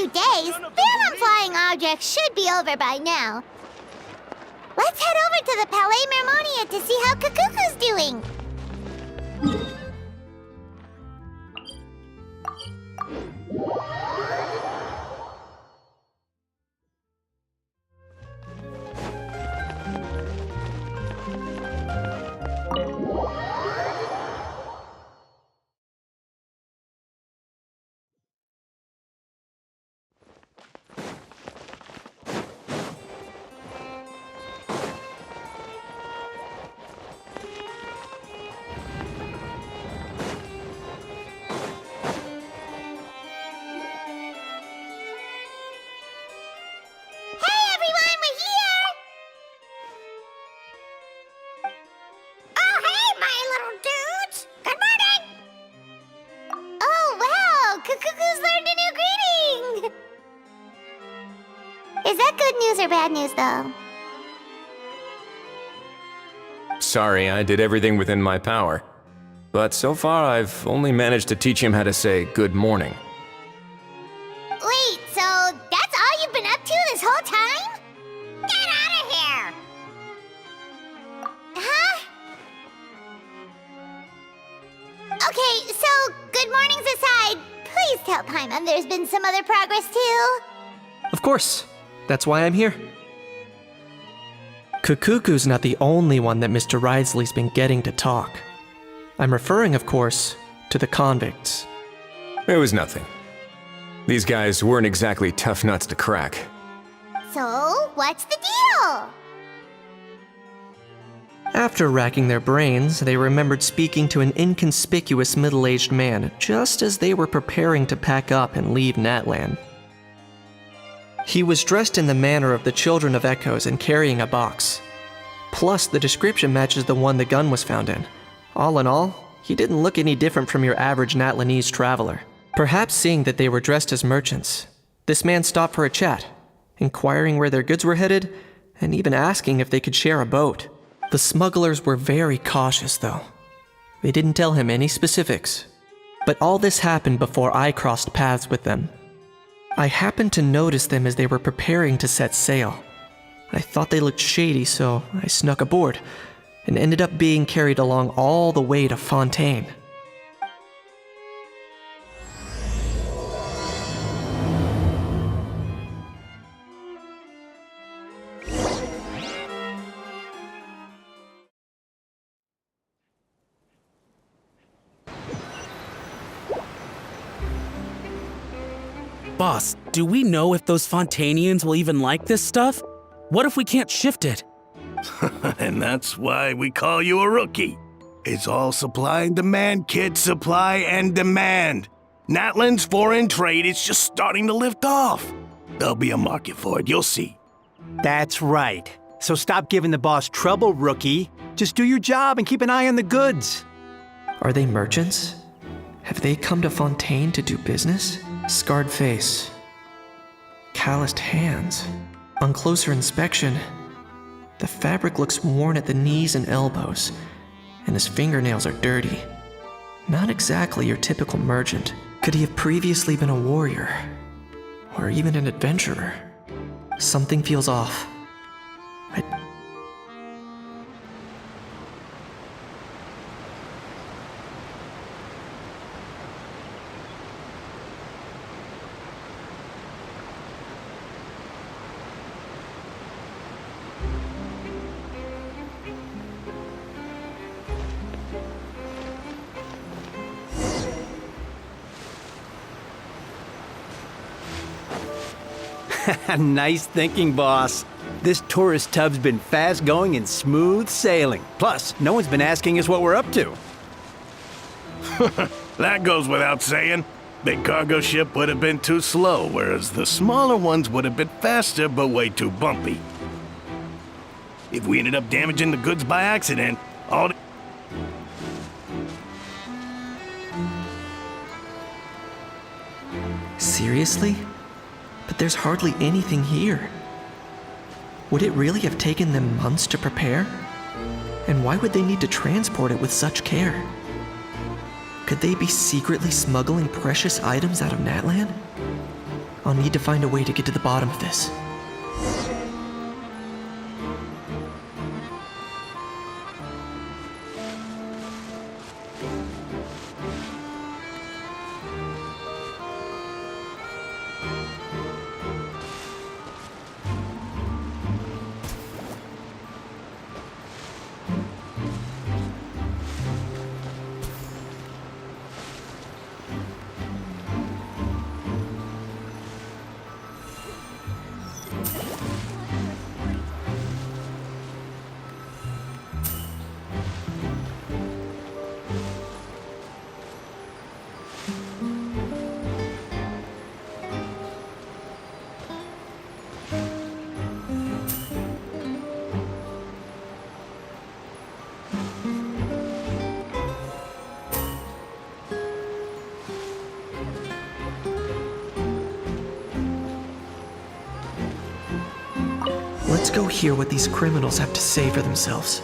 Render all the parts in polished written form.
days, ban on flying objects should be over by now. Let's head over to the Palais Mermonia to see how Kakuku's doing. Is that good news or bad news, though? Sorry, I did everything within my power. But so far, I've only managed to teach him how to say good morning. Wait, so that's all you've been up to this whole time? Get out of here! Huh? Okay, so good mornings aside, please tell Paimon there's been some other progress, too. Of course. That's why I'm here. Kakuku's not the only one that Mr. Ridesley's been getting to talk. I'm referring, of course, to the convicts. It was nothing. These guys weren't exactly tough nuts to crack. So, what's the deal? After racking their brains, they remembered speaking to an inconspicuous middle-aged man just as they were preparing to pack up and leave Natlan. He was dressed in the manner of the Children of Echoes and carrying a box. Plus, the description matches the one the gun was found in. All in all, he didn't look any different from your average Natlanese traveler. Perhaps seeing that they were dressed as merchants, this man stopped for a chat, inquiring where their goods were headed, and even asking if they could share a boat. The smugglers were very cautious, though. They didn't tell him any specifics. But all this happened before I crossed paths with them. I happened to notice them as they were preparing to set sail. I thought they looked shady, so I snuck aboard, and ended up being carried along all the way to Fontaine. Boss, do we know if those Fontainians will even like this stuff? What if we can't shift it? And that's why we call you a rookie. It's all supply and demand, kid. Supply and demand. Natlan's foreign trade is just starting to lift off. There'll be a market for it, you'll see. That's right. So stop giving the boss trouble, rookie. Just do your job and keep an eye on the goods. Are they merchants? Have they come to Fontaine to do business? Scarred face. Calloused hands. On closer inspection, the fabric looks worn at the knees and elbows, and his fingernails are dirty. Not exactly your typical merchant. Could he have previously been a warrior? Or even an adventurer? Something feels off. Nice thinking, boss. This tourist tub's been fast-going and smooth sailing. Plus, no one's been asking us what we're up to. That goes without saying. Big cargo ship would have been too slow, whereas the smaller ones would have been faster but way too bumpy. If we ended up damaging the goods by accident, all the... Seriously? But there's hardly anything here. Would it really have taken them months to prepare? And why would they need to transport it with such care? Could they be secretly smuggling precious items out of Natlan? I'll need to find a way to get to the bottom of this. Let's go hear what these criminals have to say for themselves.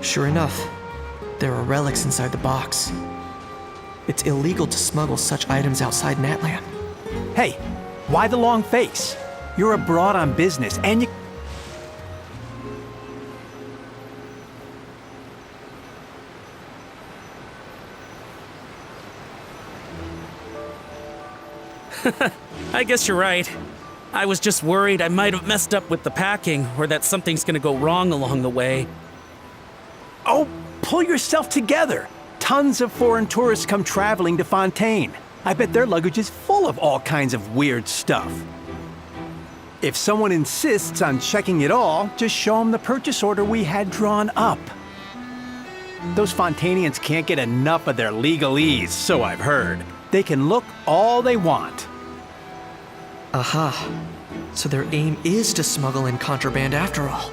Sure enough, there are relics inside the box. It's illegal to smuggle such items outside Natlan. Hey, why the long face? You're abroad on business, and you... I guess you're right. I was just worried I might have messed up with the packing, or that something's gonna go wrong along the way. Oh, pull yourself together. Tons of foreign tourists come traveling to Fontaine. I bet their luggage is full of all kinds of weird stuff. If someone insists on checking it all, just show them the purchase order we had drawn up. Those Fontainians can't get enough of their legalese, so I've heard. They can look all they want. Aha. So their aim is to smuggle in contraband after all.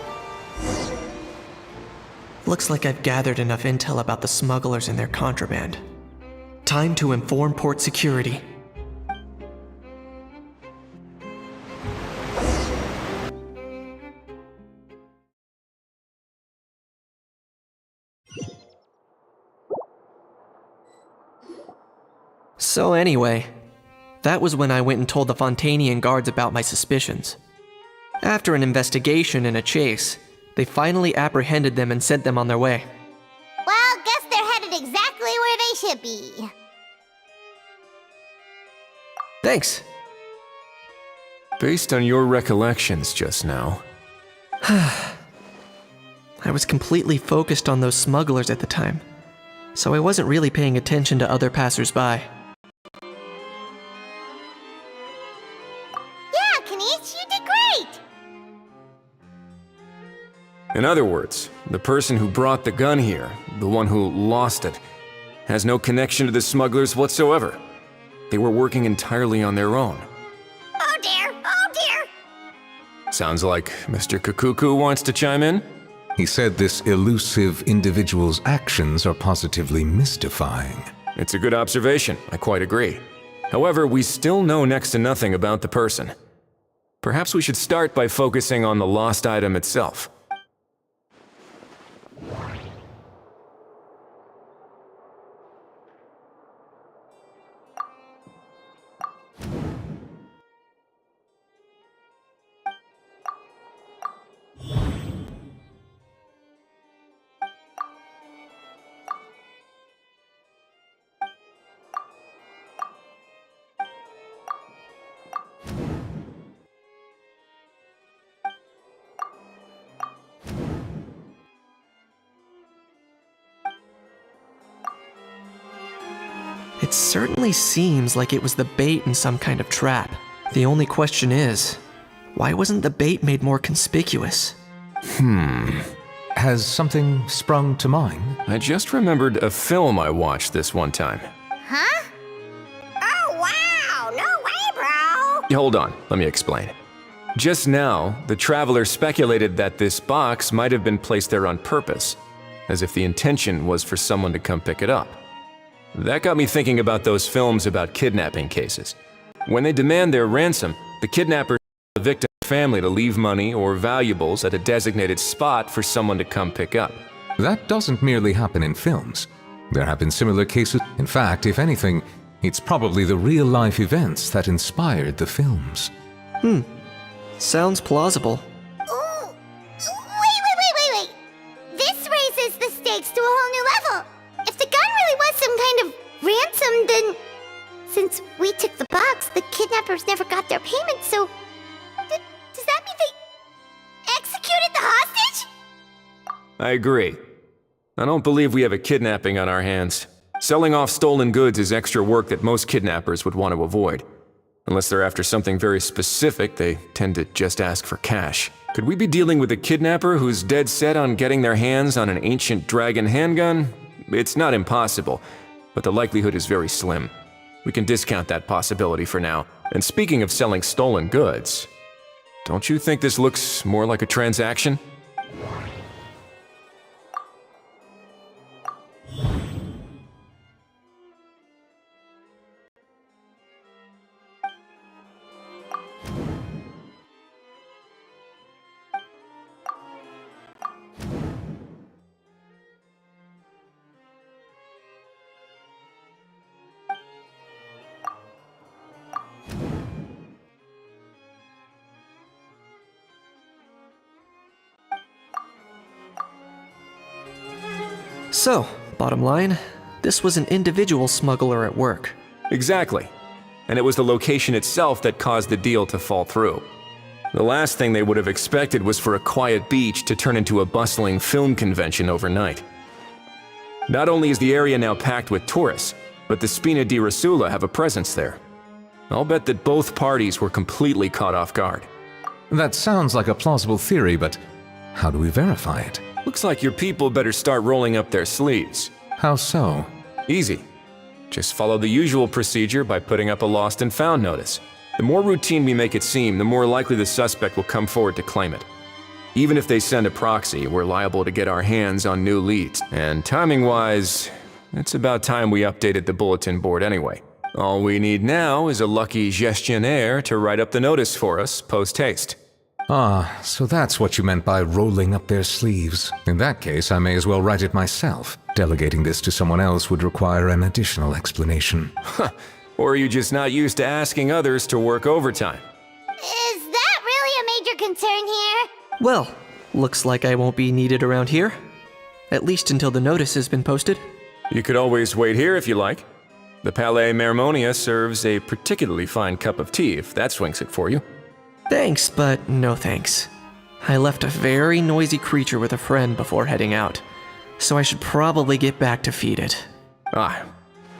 Looks like I've gathered enough intel about the smugglers and their contraband. Time to inform port security. So anyway, that was when I went and told the Fontainian guards about my suspicions. After an investigation and a chase, they finally apprehended them and sent them on their way. Well, guess they're headed exactly where they should be. Thanks. Based on your recollections just now, I was completely focused on those smugglers at the time, so I wasn't really paying attention to other passersby. Yeah, Kanish, you did great! in other words, the person who brought the gun here, the one who lost it, has no connection to the smugglers whatsoever. They were working entirely on their own. Oh dear, oh dear! Sounds like Mr. Kakuku wants to chime in? He said this elusive individual's actions are positively mystifying. It's a good observation, I quite agree. However, we still know next to nothing about the person. Perhaps we should start by focusing on the lost item itself. It certainly seems like it was the bait in some kind of trap. The only question is, why wasn't the bait made more conspicuous? Has something sprung to mind? I just remembered a film I watched this one time. Huh? Oh wow, no way, bro! Hold on, let me explain. Just now, the traveler speculated that this box might have been placed there on purpose, as if the intention was for someone to come pick it up. That got me thinking about those films about kidnapping cases. When they demand their ransom, the kidnappers tell the victim's family to leave money or valuables at a designated spot for someone to come pick up. That doesn't merely happen in films. There have been similar cases. In fact, if anything, It's probably the real-life events that inspired the films. Sounds plausible. Ooh. Wait. This raises the stakes to a whole new level. If the gun really was some kind of ransom, then since we took the box, the kidnappers never got their payment, so does that mean they executed the hostage? I agree. I don't believe we have a kidnapping on our hands. Selling off stolen goods is extra work that most kidnappers would want to avoid. Unless they're after something very specific, they tend to just ask for cash. Could we be dealing with a kidnapper who's dead set on getting their hands on an ancient dragon handgun? It's not impossible, but the likelihood is very slim. We can discount that possibility for now. And speaking of selling stolen goods, don't you think this looks more like a transaction? So, bottom line, this was an individual smuggler at work. Exactly. And it was the location itself that caused the deal to fall through. The last thing they would have expected was for a quiet beach to turn into a bustling film convention overnight. Not only is the area now packed with tourists, but the Spina di Rosula have a presence there. I'll bet that both parties were completely caught off guard. That sounds like a plausible theory, but how do we verify it? Looks like your people better start rolling up their sleeves. How so? Easy. Just follow the usual procedure by putting up a lost and found notice. The more routine we make it seem, the more likely the suspect will come forward to claim it. Even if they send a proxy, we're liable to get our hands on new leads. And timing-wise, it's about time we updated the bulletin board anyway. All we need now is a lucky gestionnaire to write up the notice for us post-haste. Ah, so that's what you meant by rolling up their sleeves. In that case, I may as well write it myself. Delegating this to someone else would require an additional explanation. Or are you just not used to asking others to work overtime? Is that really a major concern here? Well, looks like I won't be needed around here. At least until the notice has been posted. You could always wait here if you like. The Palais Mermonia serves a particularly fine cup of tea if that swings it for you. Thanks, but no thanks. I left a very noisy creature with a friend before heading out, so I should probably get back to feed it. Ah,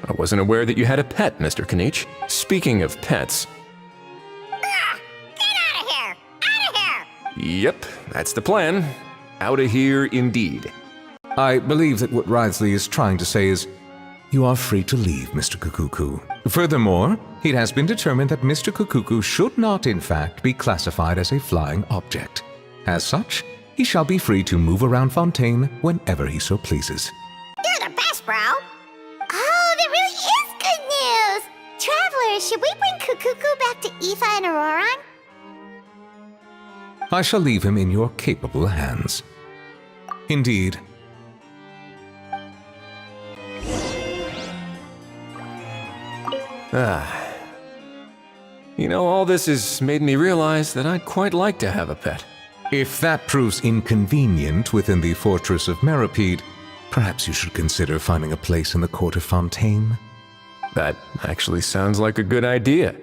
I wasn't aware that you had a pet, Mr. Kanich. Speaking of pets... Get out of here! Out of here! Yep, that's the plan. Out of here indeed. I believe that what Wriothesley is trying to say is, you are free to leave, Mr. Kukuku. Furthermore, it has been determined that Mr. Kukuku should not, in fact, be classified as a flying object. As such, he shall be free to move around Fontaine whenever he so pleases. You're the best, bro! Oh, that really is good news! Travelers, should we bring Kukuku back to Aoife and Auroron? I shall leave him in your capable hands. Indeed. You know, all this has made me realize that I'd quite like to have a pet. If that proves inconvenient within the fortress of Meripede, perhaps you should consider finding a place in the court of Fontaine. That actually sounds like a good idea.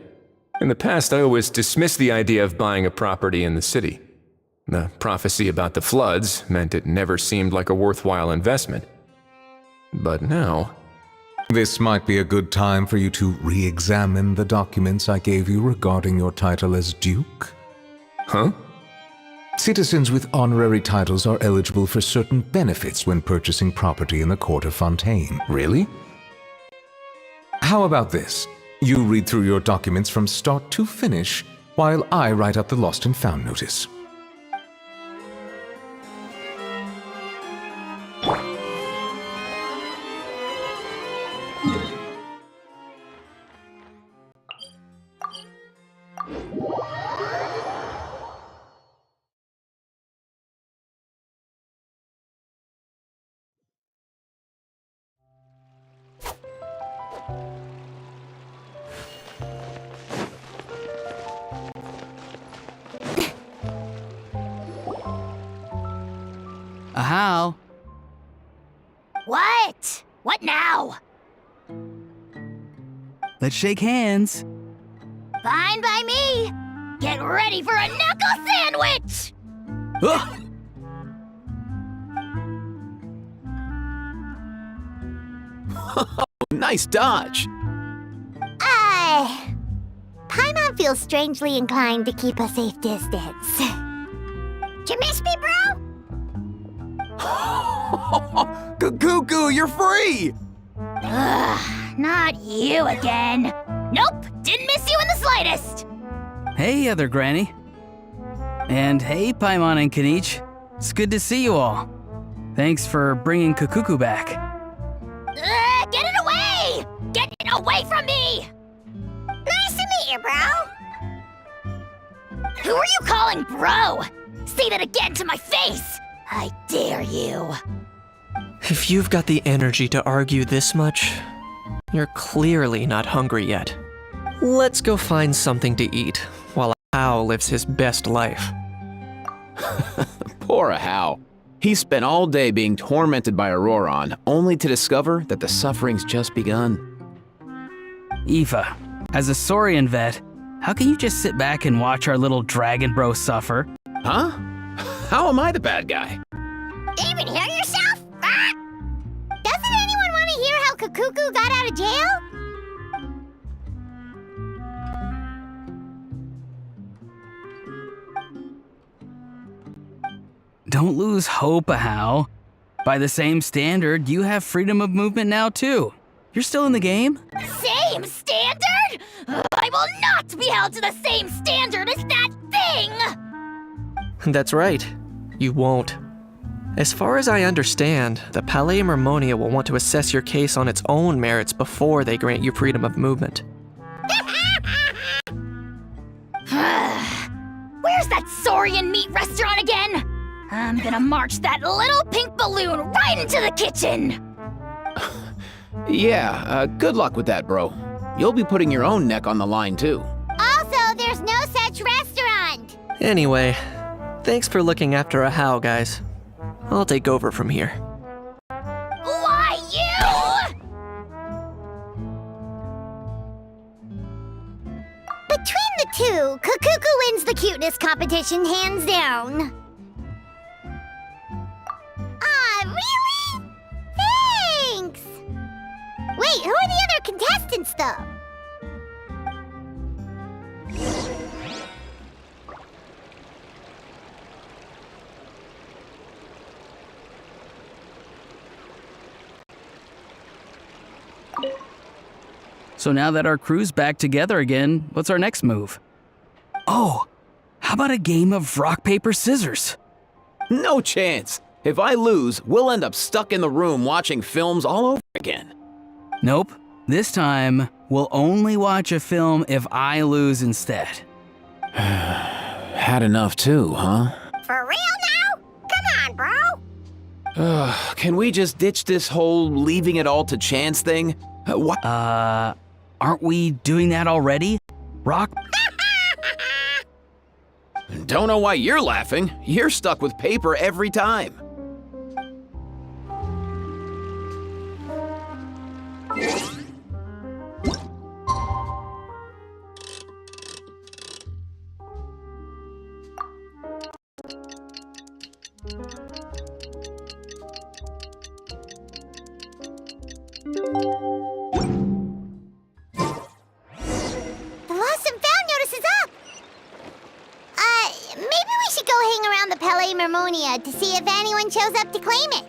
In the past, I always dismissed the idea of buying a property in the city. The prophecy about the floods meant it never seemed like a worthwhile investment. But now... This might be a good time for you to re-examine the documents I gave you regarding your title as Duke. Huh? Citizens with honorary titles are eligible for certain benefits when purchasing property in the court of Fontaine. Really? How about this? You read through your documents from start to finish, while I write up the lost and found notice. how. What? What now? Let's shake hands. Fine by me. Get ready for a knuckle sandwich! Ugh. Nice dodge. Paimon feels strangely inclined to keep a safe distance. Did you miss me, bro? Cuckoo, you're free! Ugh, not you again. Nope, didn't miss you in the slightest. Hey, other granny. And hey, Paimon and Kanich. It's good to see you all. Thanks for bringing Kukuku back. Get it away! Get it away from me! Nice to meet you, bro. Who are you calling bro? Say that again to my face! I dare you. If you've got the energy to argue this much, you're clearly not hungry yet. Let's go find something to eat while Hao lives his best life. Poor Hao. He spent all day being tormented by Auroron, only to discover that the suffering's just begun. Aoife, as a Saurian vet, how can you just sit back and watch our little dragon bro suffer? Huh? How am I the bad guy? Even hear yourself? Ah! Doesn't anyone want to hear how Kukuku got out of jail? Don't lose hope, Hao. By the same standard, you have freedom of movement now too. You're still in the game? Same standard? I will not be held to the same standard as that thing! That's right. You won't. As far as I understand, the Palais Mermonia will want to assess your case on its own merits before they grant you freedom of movement. Where's that Saurian meat restaurant again? I'm gonna march that little pink balloon right into the kitchen! Yeah, good luck with that, bro. You'll be putting your own neck on the line, too. Also, there's no such restaurant! Anyway, thanks for looking after Hao, guys. I'll take over from here. Why you? Between the two, Kukuku wins the cuteness competition hands down. Really? Thanks! Wait, who are the other contestants, though? So now that our crew's back together again, what's our next move? Oh, how about a game of rock, paper, scissors? No chance. If I lose, we'll end up stuck in the room watching films all over again. Nope. This time, we'll only watch a film if I lose instead. Had enough too, huh? For real now? Come on, bro! Can we just ditch this whole leaving it all to chance thing? What? Aren't we doing that already? Rock? Don't know why you're laughing. You're stuck with paper every time. The lost and found notice is up! Maybe we should go hang around the Palais Mermonia to see if anyone shows up to claim it.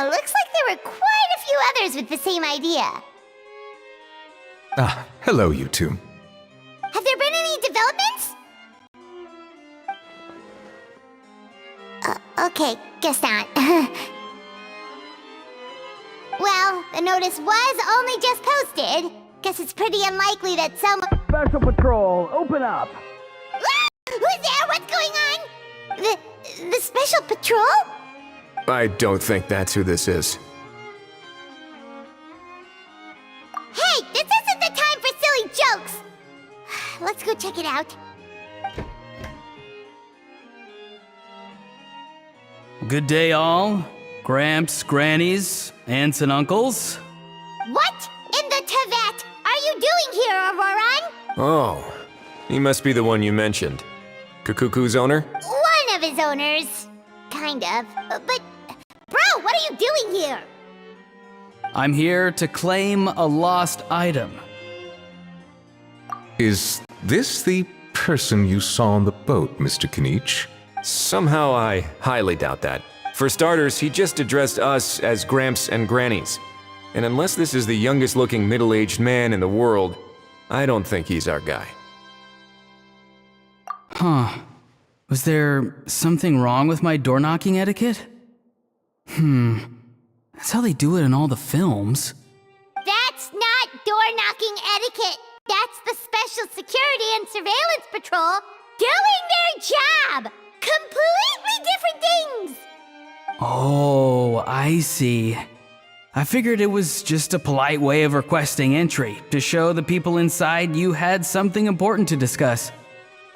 Looks like there were quite a few others with the same idea. Ah, hello, you two. Have there been any developments? Okay, guess not. Well, the notice was only just posted. Guess it's pretty unlikely that someone... Special Patrol, open up! Ah! Who's there? What's going on? The Special Patrol? I don't think that's who this is. Hey, this isn't the time for silly jokes! Let's go check it out. Good day, all. Gramps, grannies, aunts, and uncles. What in the Tevat are you doing here, Auroran? Oh, he must be the one you mentioned. Kukuku's owner? One of his owners. Kind of. But, bro, what are you doing here? I'm here to claim a lost item. Is this the person you saw on the boat, Mr. Kinich? Somehow I highly doubt that. For starters, he just addressed us as Gramps and Grannies. And unless this is the youngest looking middle-aged man in the world, I don't think he's our guy. Huh. Was there something wrong with my door-knocking etiquette? That's how they do it in all the films. That's not door-knocking etiquette. That's the Special Security and Surveillance Patrol doing their job. Completely different things. Oh, I see. I figured it was just a polite way of requesting entry to show the people inside you had something important to discuss.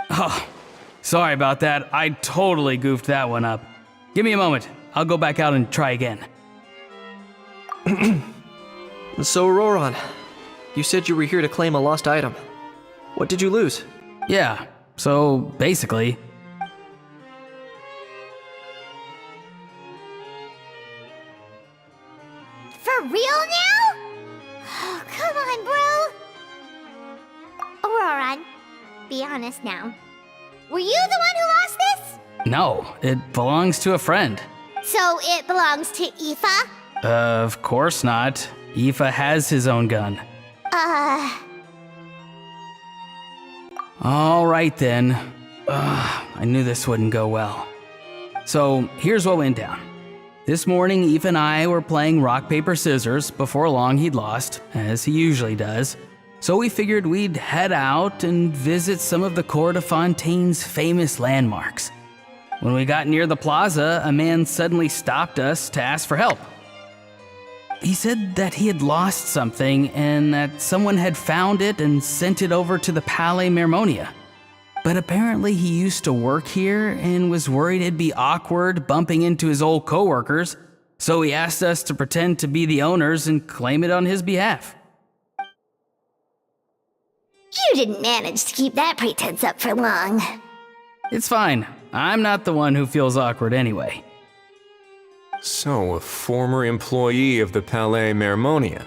Oh, sorry about that. I totally goofed that one up. Give me a moment. I'll go back out and try again. So, Roran, you said you were here to claim a lost item. What did you lose? Yeah, so basically... For real now? Oh, come on, bro. Auroran, be honest now. Were you the one who lost this? No, it belongs to a friend. So it belongs to Aoife? Of course not. Aoife has his own gun. All right then. I knew this wouldn't go well. So here's what went down. This morning, Aoife and I were playing rock, paper, scissors. Before long, he'd lost, as he usually does. So we figured we'd head out and visit some of the Cour de Fontaine's famous landmarks. When we got near the plaza, a man suddenly stopped us to ask for help. He said that he had lost something and that someone had found it and sent it over to the Palais Mermonia. But apparently he used to work here and was worried it'd be awkward bumping into his old coworkers, so he asked us to pretend to be the owners and claim it on his behalf. You didn't manage to keep that pretense up for long. It's fine. I'm not the one who feels awkward anyway. So, a former employee of the Palais Mermonia.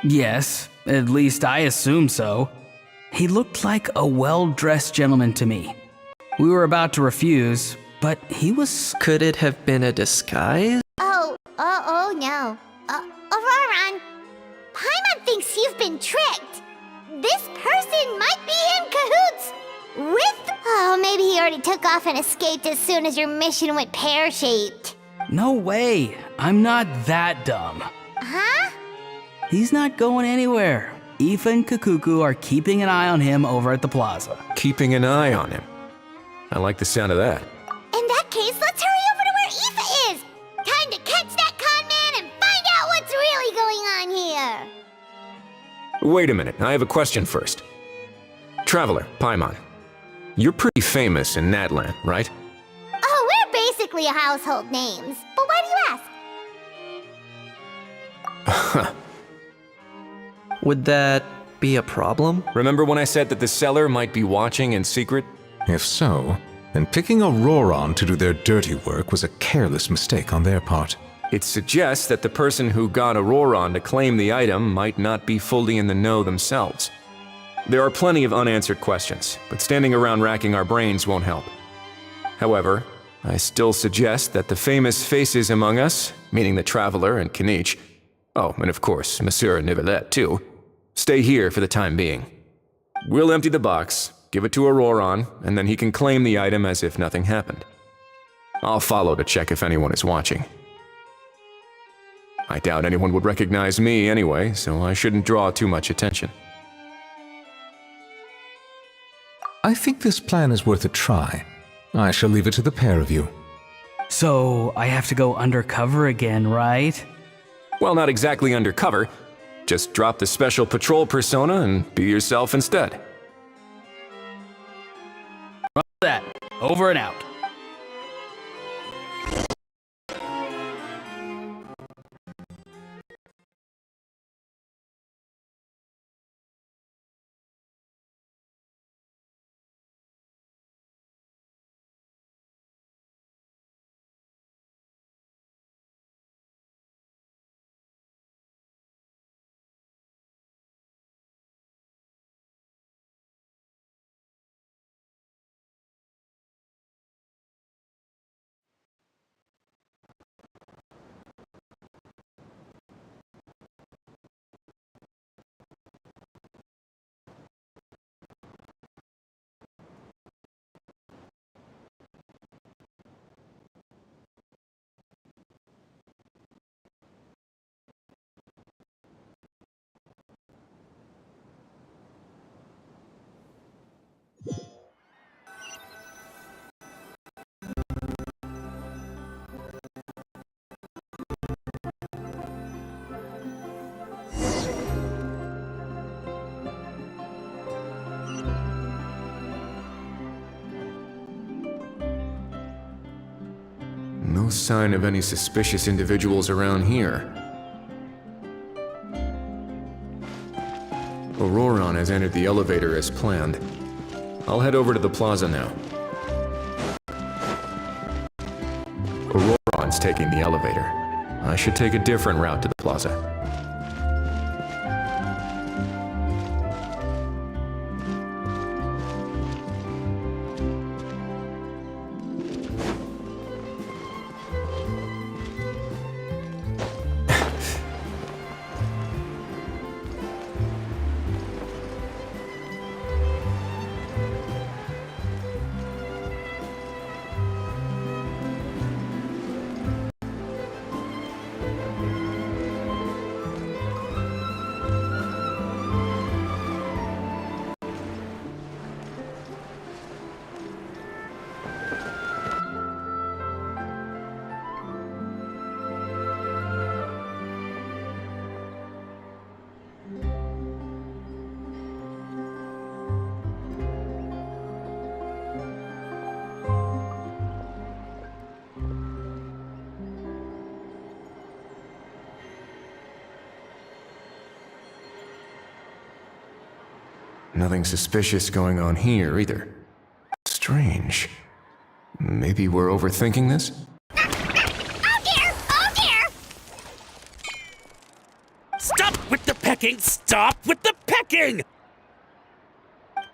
Yes, at least I assume so. He looked like a well-dressed gentleman to me. We were about to refuse, but he was... Could it have been a disguise? Oh no. Auroran, Paimon thinks you've been tricked. This person might be in cahoots with... Oh, maybe he already took off and escaped as soon as your mission went pear-shaped. No way. I'm not that dumb. Huh? He's not going anywhere. Aoife and Kukuku are keeping an eye on him over at the plaza. Keeping an eye on him. I like the sound of that. In that case, let's hurry over to where Aoife is. Time to catch that con man and find out what's really going on here. Wait a minute, I have a question first. Traveler, Paimon, you're pretty famous in Natlan, right? Oh, we're basically a household names. But why do you ask? Would that be a problem? Remember when I said that the seller might be watching in secret? If so, then picking Auroran to do their dirty work was a careless mistake on their part. It suggests that the person who got Auroran to claim the item might not be fully in the know themselves. There are plenty of unanswered questions, but standing around racking our brains won't help. However, I still suggest that the famous faces among us, meaning the Traveler and Kinich, oh, and of course, Monsieur Nivelet too, stay here for the time being. We'll empty the box, give it to Auroron, and then he can claim the item as if nothing happened. I'll follow to check if anyone is watching. I doubt anyone would recognize me anyway, so I shouldn't draw too much attention. I think this plan is worth a try. I shall leave it to the pair of you. So, I have to go undercover again, right? Well, not exactly undercover. Just drop the special patrol persona and be yourself instead. That. Over and out. No sign of any suspicious individuals around here. Auroron has entered the elevator as planned. I'll head over to the plaza now. Auroron's taking the elevator. I should take a different route to the plaza. Nothing suspicious going on here, either. Strange. Maybe we're overthinking this? Oh dear! Oh dear! Stop with the pecking! Stop with the pecking!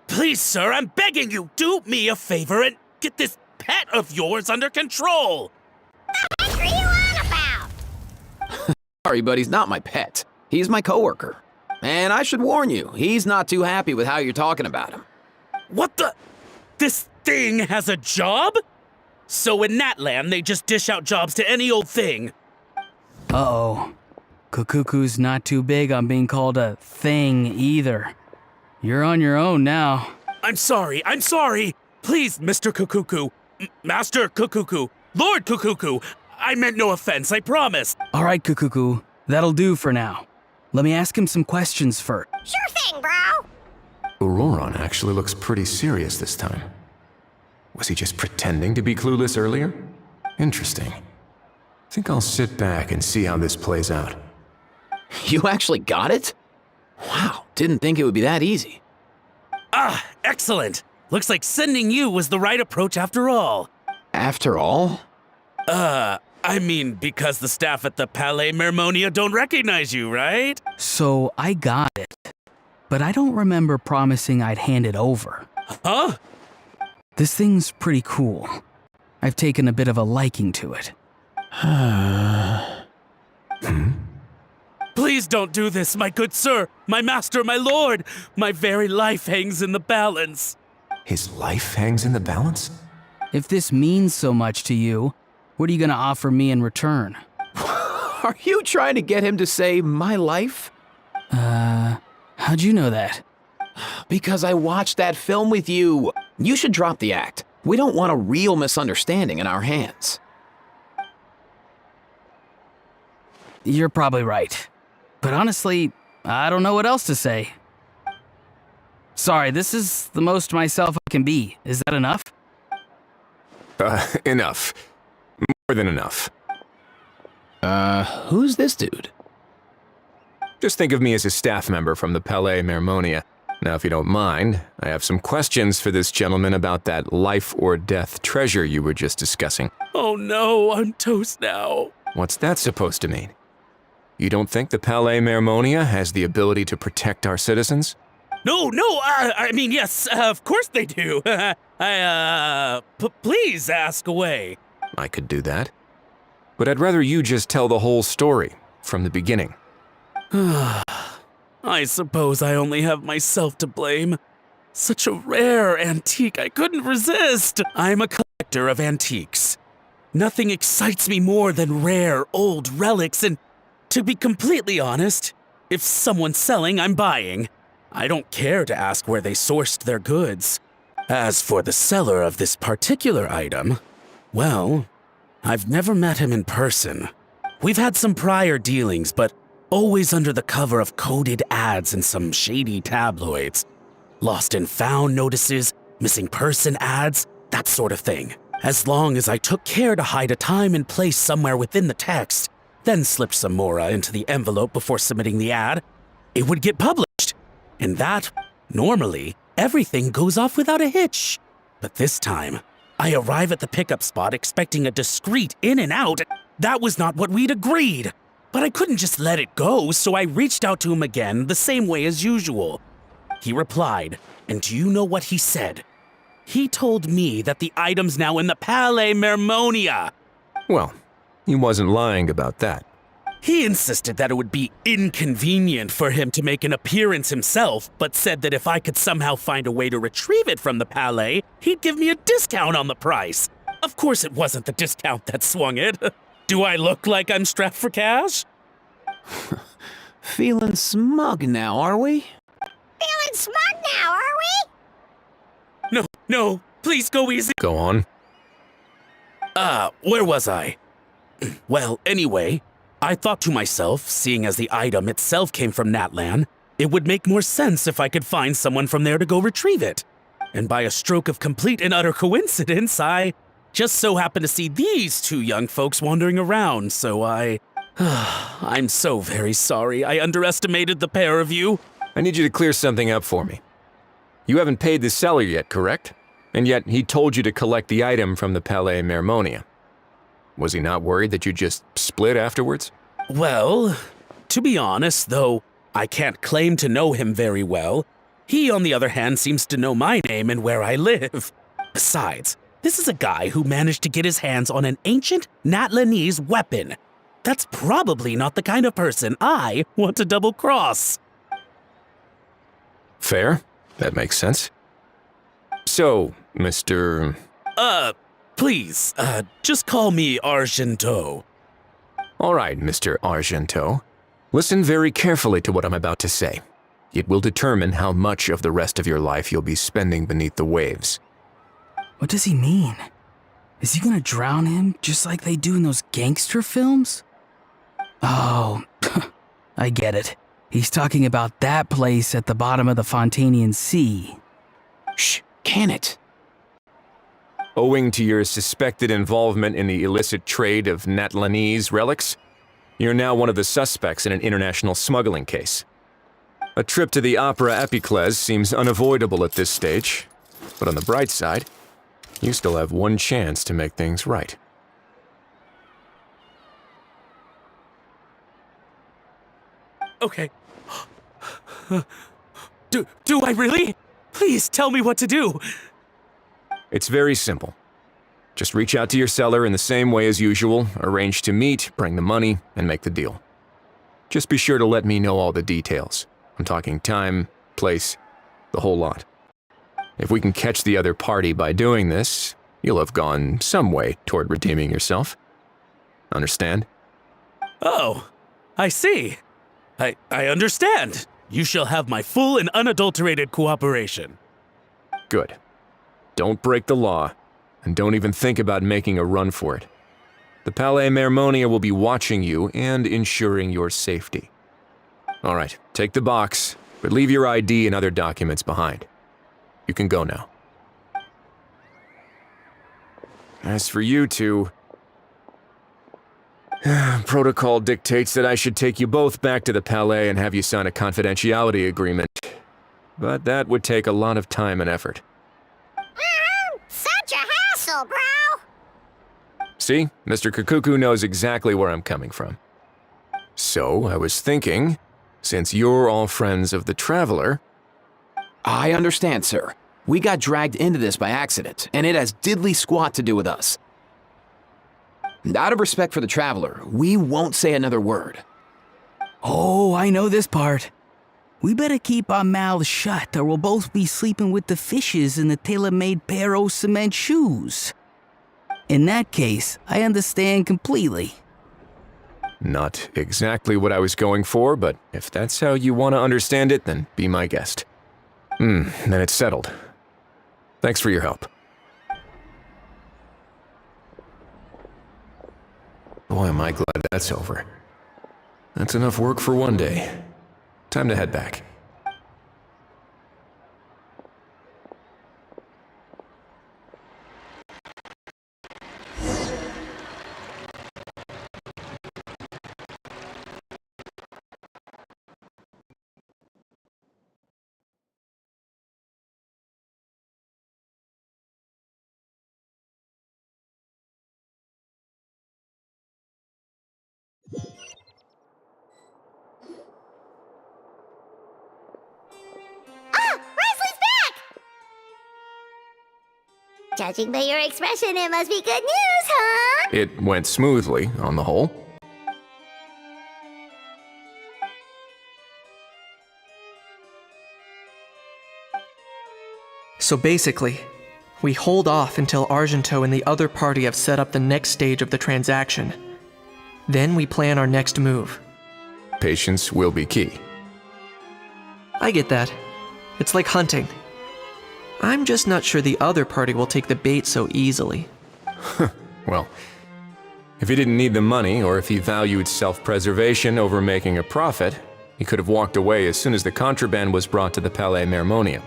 Please, sir, I'm begging you, do me a favor and get this pet of yours under control! What are you on about? Sorry, but he's not my pet. He's my coworker. And I should warn you, he's not too happy with how you're talking about him. What the? This thing has a job? So in Natland, they just dish out jobs to any old thing. Uh-oh. Kukuku's not too big on being called a thing either. You're on your own now. I'm sorry. Please, Mr. Kukuku. Master Kukuku. Lord Kukuku. I meant no offense, I promise. All right, Kukuku. That'll do for now. Let me ask him some questions first. Sure thing, bro. Auroron actually looks pretty serious this time. Was he just pretending to be clueless earlier? Interesting. Think I'll sit back and see how this plays out. You actually got it? Wow, didn't think it would be that easy. Ah, excellent. Looks like sending you was the right approach after all. After all? I mean, because the staff at the Palais Mermonia don't recognize you, right? So I got it, but I don't remember promising I'd hand it over. Huh? This thing's pretty cool. I've taken a bit of a liking to it. Please don't do this, my good sir, my master, my lord. My very life hangs in the balance. His life hangs in the balance? If this means so much to you, what are you gonna offer me in return? Are you trying to get him to say my life? How'd you know that? Because I watched that film with you. You should drop the act. We don't want a real misunderstanding in our hands. You're probably right. But honestly, I don't know what else to say. Sorry, this is the most myself I can be. Is that enough? Enough. More than enough. Who's this dude? Just think of me as a staff member from the Palais Mermonia. Now, if you don't mind, I have some questions for this gentleman about that life or death treasure you were just discussing. Oh no, I'm toast now. What's that supposed to mean? You don't think the Palais Mermonia has the ability to protect our citizens? No, I mean, yes, of course they do. Please ask away. I could do that. But I'd rather you just tell the whole story, from the beginning. I suppose I only have myself to blame. Such a rare antique, I couldn't resist. I'm a collector of antiques. Nothing excites me more than rare, old relics, and to be completely honest, if someone's selling, I'm buying. I don't care to ask where they sourced their goods. As for the seller of this particular item, well, I've never met him in person. We've had some prior dealings, but always under the cover of coded ads in some shady tabloids. Lost and found notices, missing person ads, that sort of thing. As long as I took care to hide a time and place somewhere within the text, then slipped some mora into the envelope before submitting the ad, it would get published. And that, normally, everything goes off without a hitch. But this time, I arrive at the pickup spot expecting a discreet in and out. That was not what we'd agreed. But I couldn't just let it go, so I reached out to him again the same way as usual. He replied, and do you know what he said? He told me that the item's now in the Palais Mermonia. Well, he wasn't lying about that. He insisted that it would be inconvenient for him to make an appearance himself, but said that if I could somehow find a way to retrieve it from the Palais, he'd give me a discount on the price. Of course it wasn't the discount that swung it. Do I look like I'm strapped for cash? Feeling smug now, are we? Feeling smug now, are we? No, please go easy. Go on. Where was I? Well, anyway, I thought to myself, seeing as the item itself came from Natlan, it would make more sense if I could find someone from there to go retrieve it. And by a stroke of complete and utter coincidence, I just so happened to see these two young folks wandering around, so I'm so very sorry I underestimated the pair of you. I need you to clear something up for me. You haven't paid the seller yet, correct? And yet he told you to collect the item from the Palais Mermonia. Was he not worried that you just split afterwards? Well, to be honest, though I can't claim to know him very well, he, on the other hand, seems to know my name and where I live. Besides, this is a guy who managed to get his hands on an ancient Natlanese weapon. That's probably not the kind of person I want to double-cross. Fair. That makes sense. So, Mr. Please, just call me Argento. All right, Mr. Argento. Listen very carefully to what I'm about to say. It will determine how much of the rest of your life you'll be spending beneath the waves. What does he mean? Is he gonna drown him just like they do in those gangster films? Oh, I get it. He's talking about that place at the bottom of the Fontanian Sea. Shh, can it? Owing to your suspected involvement in the illicit trade of Natlanese relics, you're now one of the suspects in an international smuggling case. A trip to the Opera Epiclese seems unavoidable at this stage, but on the bright side, you still have one chance to make things right. Okay. Do I really? Please tell me what to do. It's very simple. Just reach out to your seller in the same way as usual, arrange to meet, bring the money, and make the deal. Just be sure to let me know all the details. I'm talking time, place, the whole lot. If we can catch the other party by doing this, you'll have gone some way toward redeeming yourself. Understand? Oh, I see. I understand. You shall have my full and unadulterated cooperation. Good. Don't break the law, and don't even think about making a run for it. The Palais Mermonia will be watching you and ensuring your safety. All right, take the box, but leave your ID and other documents behind. You can go now. As for you two, protocol dictates that I should take you both back to the Palais and have you sign a confidentiality agreement. But that would take a lot of time and effort. Such a hassle, bro! See, Mr. Kukuku knows exactly where I'm coming from. So, I was thinking, since you're all friends of the Traveler... I understand, sir. We got dragged into this by accident, and it has diddly squat to do with us. And out of respect for the Traveler, we won't say another word. Oh, I know this part. We better keep our mouths shut or we'll both be sleeping with the fishes in the tailor-made pair of cement shoes. In that case, I understand completely. Not exactly what I was going for, but if that's how you want to understand it, then be my guest. Then it's settled. Thanks for your help. Boy, am I glad that's over. That's enough work for one day. Time to head back. Judging by your expression, it must be good news, huh? It went smoothly, on the whole. So basically, we hold off until Argento and the other party have set up the next stage of the transaction. Then we plan our next move. Patience will be key. I get that. It's like hunting. I'm just not sure the other party will take the bait so easily. Well, if he didn't need the money, or if he valued self-preservation over making a profit, he could have walked away as soon as the contraband was brought to the Palais Mermonia.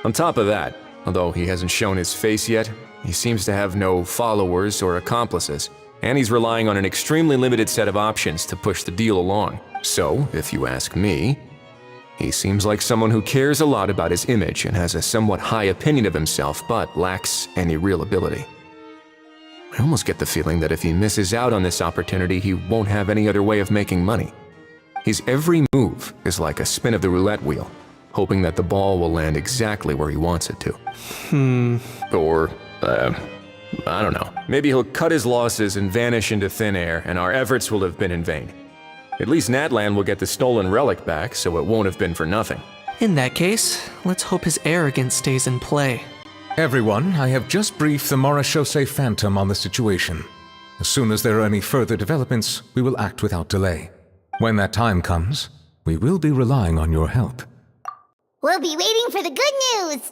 On top of that, although he hasn't shown his face yet, he seems to have no followers or accomplices, and he's relying on an extremely limited set of options to push the deal along. So, if you ask me, he seems like someone who cares a lot about his image and has a somewhat high opinion of himself, but lacks any real ability. I almost get the feeling that if he misses out on this opportunity, he won't have any other way of making money. His every move is like a spin of the roulette wheel, hoping that the ball will land exactly where he wants it to. Or, I don't know. Maybe he'll cut his losses and vanish into thin air, and our efforts will have been in vain. At least Natlan will get the stolen relic back, so it won't have been for nothing. In that case, let's hope his arrogance stays in play. Everyone, I have just briefed the Morishose Phantom on the situation. As soon as there are any further developments, we will act without delay. When that time comes, we will be relying on your help. We'll be waiting for the good news!